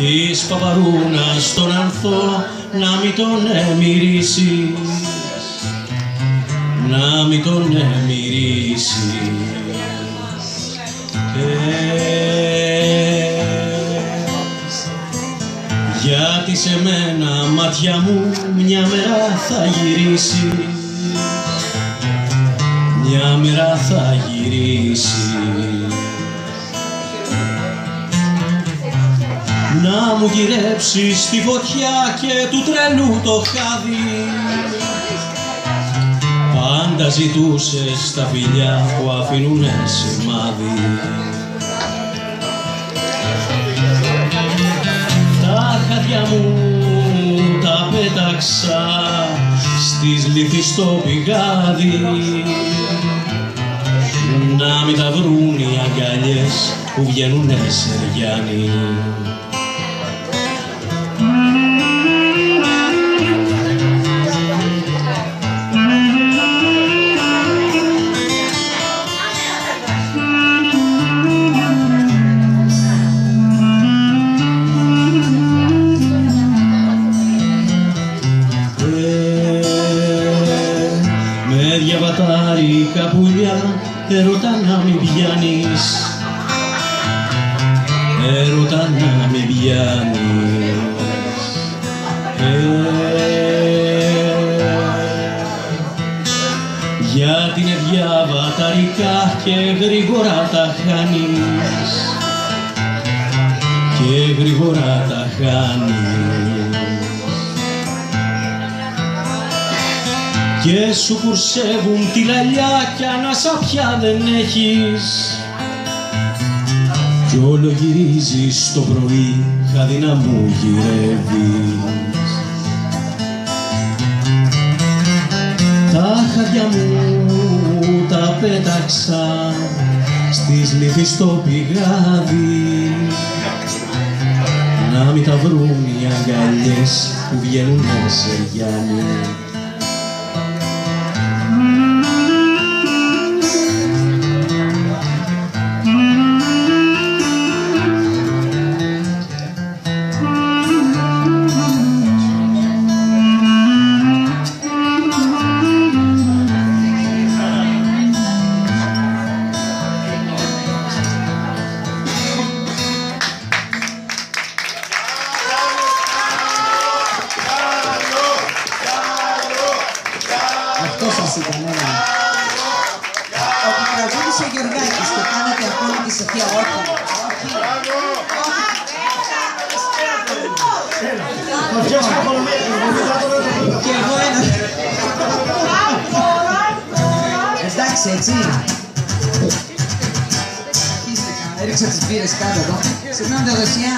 της παπαρούνας τον ανθό να μην τον μυρίσεις, να μην τον μυρίσεις. Γιατί σε μένα μάτια μου μια μέρα θα γυρίσει, μια μέρα θα γυρίσει. Να μου γυρέψεις τη φωτιά και του τρελού το χάδι. Πάντα ζητούσες τα φιλιά που αφήνουνε σημάδι. Τα χάδια μου τα πέταξα στις λύθεις στο πηγάδι, να μην τα βρουν οι αγκαλιές που βγαίνουνε σεριάνι. Με διαβατάρικα πουλιά έρωτα να μην πιάνεις, έρωτα να μην πιάνεις. Γιατί είναι διαβαταρικά και γρήγορα τα χάνεις, και γρήγορα τα χάνεις. Και σου κουρσεύουν τη λαλιά κι ανάσα πια δεν έχεις, κι όλο γυρίζεις το πρωί χάδι να μου γυρεύεις. Τα χάδια μου τα πέταξα στις λύθεις στο πηγάδι, να μην τα βρουν οι αγκαλιές που βγαίνουνε σεριάνι. Αυτό σας ήταν, ναι. Ότι τραγούδισε ο Γεωργάκης και κάνατε ακόμη τη Σοφία, όχι. Και εγώ ένα. Εντάξει, έτσι. Έριξα τις μπύρες κάτω εδώ. Συγγνώμη, Θεοδοσία.